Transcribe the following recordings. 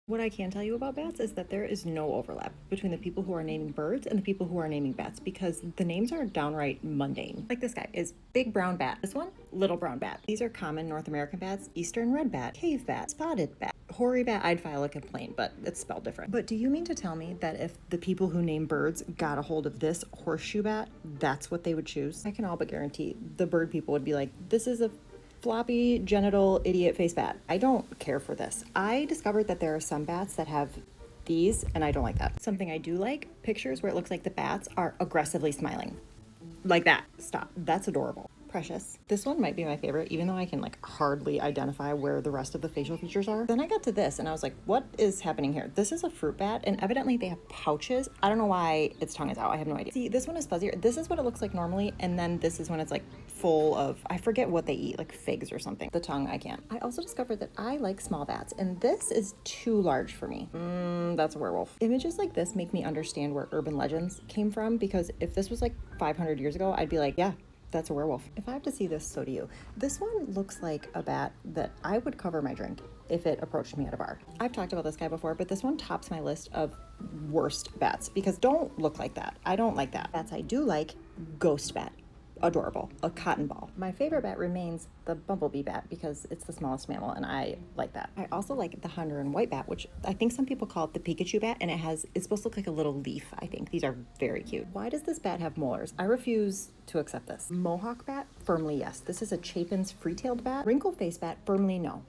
What I can tell you about bats is that there is no overlap between the people who are naming birds and the people who are naming bats because the names are downright mundane. Like this guy is Big Brown Bat. This one, Little Brown Bat. These are common North American bats: Eastern Red Bat, Cave Bat, Spotted Bat. Hoary Bat, I'd file a complaint, but it's spelled different. But do you mean to tell me that if the people who name birds got a hold of this horseshoe bat, that's what they would choose? I can all but guarantee the bird people would be like, this is a floppy genital idiot face bat. I don't care for this. I discovered that there are some bats that have these, and I don't like that. Something I do like, pictures where it looks like the bats are aggressively smiling. Like that. Stop. That's adorable. Precious. This one might be my favorite, even though I can like hardly identify where the rest of the facial features are. Then I got to this and I was like, what is happening here? This is a fruit bat and evidently they have pouches. I don't know why its tongue is out. I have no idea. See, this one is fuzzier. This is what it looks like normally. And then this is when it's like full of, I forget what they eat, like figs or something. The tongue, I can't. I also discovered that I like small bats and this is too large for me. That's a werewolf. Images like this make me understand where urban legends came from, because if this was like 500 years ago, I'd be like, yeah, that's a werewolf. If I have to see this, so do you. This one looks like a bat that I would cover my drink if it approached me at a bar. I've talked about this guy before, but this one tops my list of worst bats because don't look like that. I don't like that. Bats I do like, ghost bat. Adorable. A cotton ball. My favorite bat remains the bumblebee bat because it's the smallest mammal and I like that. I also like the Honduran white bat, which I think some people call it the Pikachu bat, and it's supposed to look like a little leaf, I think. These are very cute. Why does this bat have molars? I refuse to accept this. Mohawk bat, firmly yes. This is a Chapin's free-tailed bat. Wrinkle face bat, firmly no.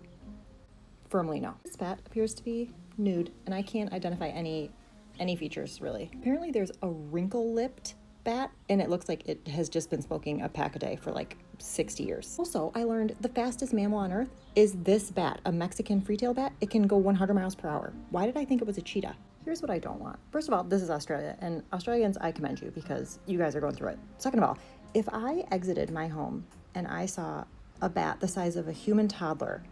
Firmly no. This bat appears to be nude and I can't identify any features really. Apparently there's a wrinkle-lipped bat and it looks like it has just been smoking a pack a day for like 60 years. Also, I learned the fastest mammal on earth is this bat, a Mexican free-tailed bat. It can go 100 miles per hour. Why did I think it was a cheetah? Here's what I don't want. First of all, this is Australia, and Australians, I commend you because you guys are going through it. Second of all, if I exited my home and I saw a bat the size of a human toddler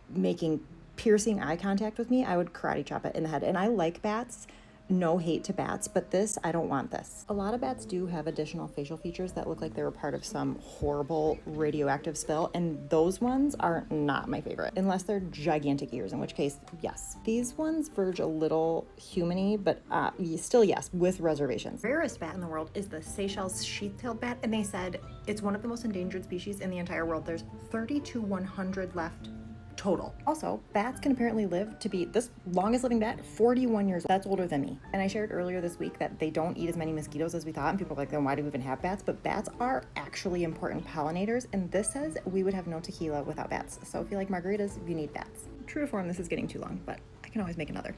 making piercing eye contact with me, I would karate chop it in the head. And I like bats. No hate to bats, but this, I don't want this. A lot of bats do have additional facial features that look like they were part of some horrible radioactive spill, and those ones are not my favorite, unless they're gigantic ears, in which case, yes. These ones verge a little human-y, but still yes, with reservations. Rarest bat in the world is the Seychelles sheath-tailed bat, and they said it's one of the most endangered species in the entire world. There's 30 to 100 left total. Also, bats can apparently live to be, this longest living bat, 41 years old. That's older than me. And I shared earlier this week that they don't eat as many mosquitoes as we thought, and people are like, then why do we even have bats? But bats are actually important pollinators, and this says we would have no tequila without bats. So if you like margaritas, you need bats. True to form, this is getting too long, but I can always make another.